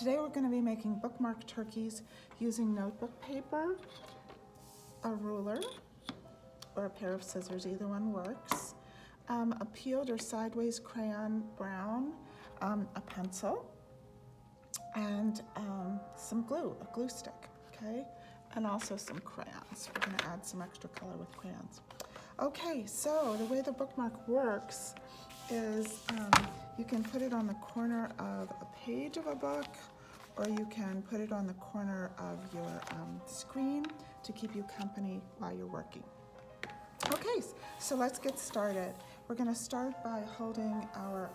Today we're going to be making bookmark turkeys using notebook paper, a ruler, or a pair of scissors, either one works, a peeled or sideways crayon brown, a pencil, and some glue, a glue stick, okay? And also some crayons. We're going to add some extra color with crayons. Okay, so the way the bookmark works is you can put it on the corner of a page of a book, or you can put it on the corner of your screen to keep you company while you're working. Okay, so let's get started. We're going to start by holding our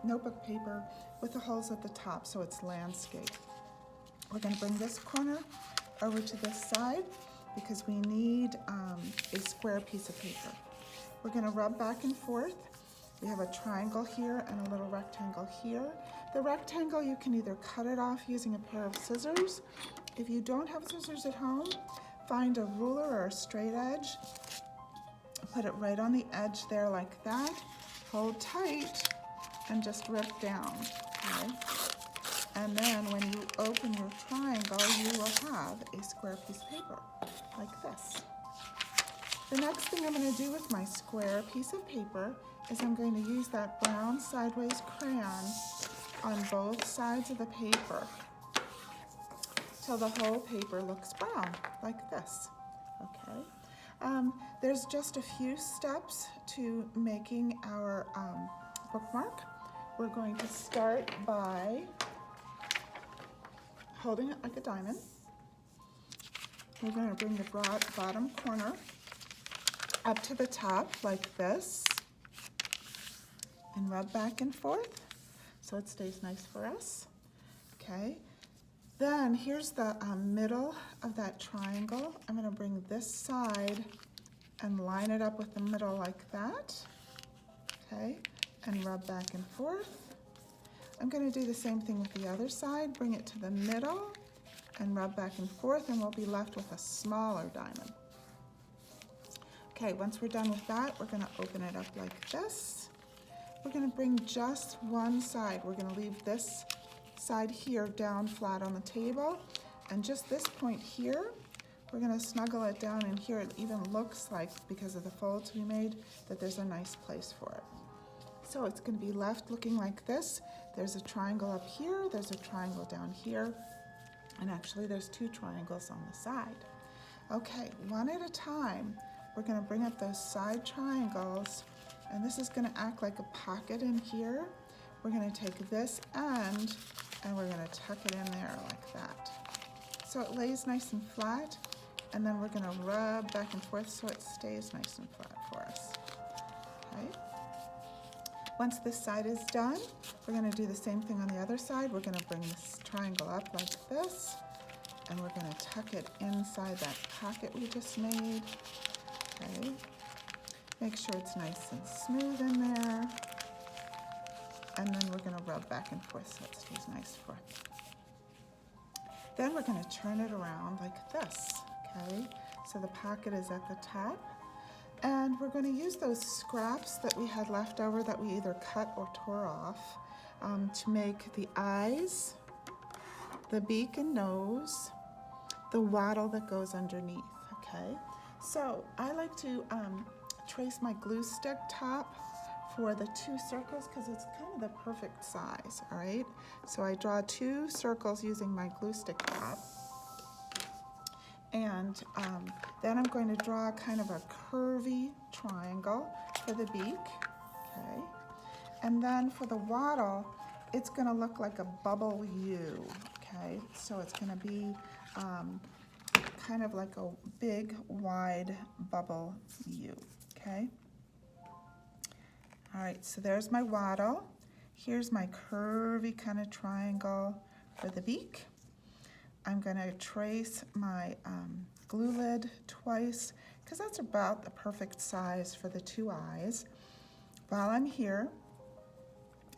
notebook paper with the holes at the top so it's landscape. We're going to bring this corner over to this side because we need a square piece of paper. We're going to rub back and forth. We have a triangle here and a little rectangle here. The rectangle, you can either cut it off using a pair of scissors. If you don't have scissors at home, find a ruler or a straight edge. Put it right on the edge there like that. Hold tight and just rip down, okay? And then when you open your triangle, you will have a square piece of paper like this. The next thing I'm going to do with my square piece of paper is I'm going to use that brown sideways crayon on both sides of the paper till the whole paper looks brown, like this, okay? There's just a few steps to making our bookmark. We're going to start by holding it like a diamond. We're going to bring the bottom corner up to the top like this and rub back and forth so it stays nice for us. Okay, then here's the middle of that triangle. I'm going to bring this side and line it up with the middle like that, okay, and rub back and forth. I'm going to do the same thing with the other side, bring it to the middle and rub back and forth, and we'll be left with a smaller diamond. Okay, once we're done with that, we're going to open it up like this. We're going to bring just one side. We're going to leave this side here down flat on the table, and just this point here, we're going to snuggle it down in here. It even looks like, because of the folds we made, that there's a nice place for it. So it's going to be left looking like this. There's a triangle up here, there's a triangle down here, and actually there's two triangles on the side. Okay, one at a time. We're going to bring up those side triangles, and this is going to act like a pocket in here. We're going to take this end and we're going to tuck it in there like that. So it lays nice and flat, and then we're going to rub back and forth so it stays nice and flat for us. Okay. Once this side is done, we're going to do the same thing on the other side. We're going to bring this triangle up like this, and we're going to tuck it inside that pocket we just made. Okay, make sure it's nice and smooth in there, and then we're going to rub back and forth so it stays nice for us. Then we're going to turn it around like this, okay? So the pocket is at the top, and we're going to use those scraps that we had left over that we either cut or tore off to make the eyes, the beak and nose, the wattle that goes underneath, okay? So I like to trace my glue stick top for the two circles because it's kind of the perfect size, all right? So I draw two circles using my glue stick top. And then I'm going to draw kind of a curvy triangle for the beak, okay? And then for the wattle, it's gonna look like a bubble U, okay? So it's gonna be kind of like a big, wide bubble U, okay? All right, so there's my wattle. Here's my curvy kind of triangle for the beak. I'm gonna trace my glue lid twice because that's about the perfect size for the two eyes. While I'm here,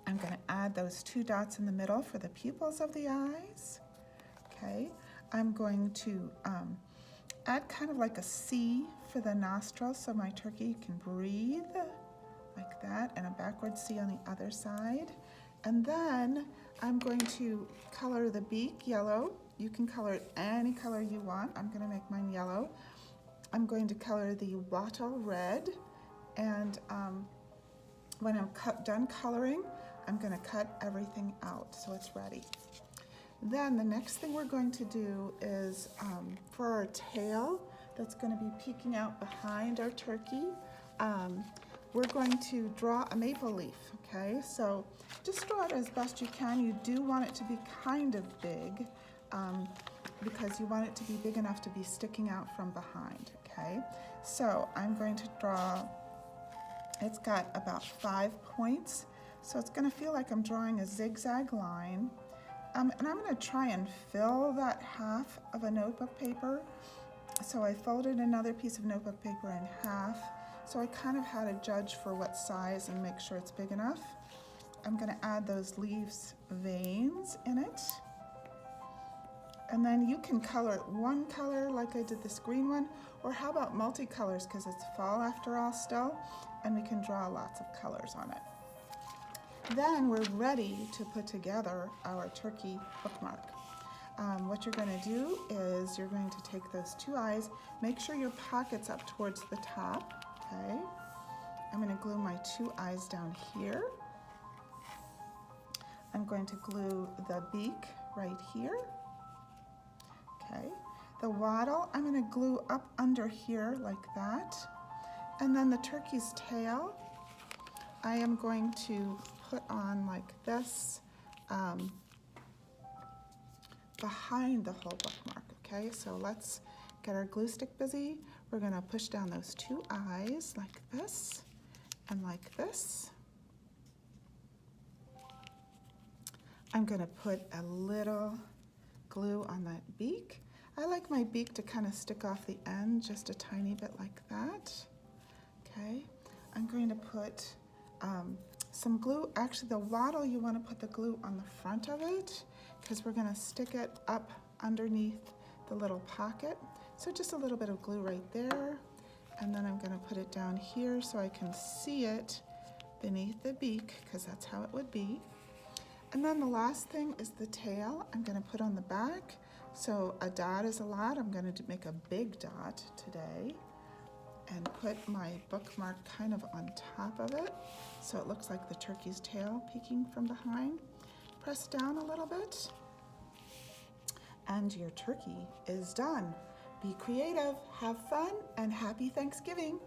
I'm gonna add those two dots in the middle for the pupils of the eyes, okay? I'm going to add kind of like a C for the nostrils so my turkey can breathe like that, and a backward C on the other side. And then I'm going to color the beak yellow. You can color it any color you want. I'm going to make mine yellow. I'm going to color the wattle red, and when I'm done coloring, I'm going to cut everything out so it's ready. Then the next thing we're going to do is for our tail that's going to be peeking out behind our turkey, we're going to draw a maple leaf, okay? So just draw it as best you can. You do want it to be kind of big because you want it to be big enough to be sticking out from behind, okay? So I'm going to draw, it's got about 5 points, so it's going to feel like I'm drawing a zigzag line. And I'm going to try and fill that half of a notebook paper. So I folded another piece of notebook paper in half. So I kind of had to judge for what size and make sure it's big enough. I'm going to add those leaves veins in it. And then you can color it one color like I did this green one, or how about multicolors, because it's fall after all still, and we can draw lots of colors on it. Then we're ready to put together our turkey bookmark. What you're going to do is you're going to take those 2 eyes, make sure your pocket's up towards the top, okay? I'm going to glue my 2 eyes down here. I'm going to glue the beak right here, okay? The wattle, I'm going to glue up under here like that. And then the turkey's tail, I am going to put on like this behind the whole bookmark, okay? So let's get our glue stick busy. We're gonna push down those 2 eyes like this and like this. I'm gonna put a little glue on that beak. I like my beak to kind of stick off the end just a tiny bit like that, okay? I'm going to put some glue. Actually, the wattle, you want to put the glue on the front of it because we're going to stick it up underneath the little pocket. So just a little bit of glue right there. And then I'm going to put it down here so I can see it beneath the beak because that's how it would be. And then the last thing is the tail. I'm going to put on the back. So a dot is a lot. I'm going to make a big dot today and put my bookmark kind of on top of it so it looks like the turkey's tail peeking from behind. Press down a little bit and your turkey is done. Be creative, have fun, and happy Thanksgiving.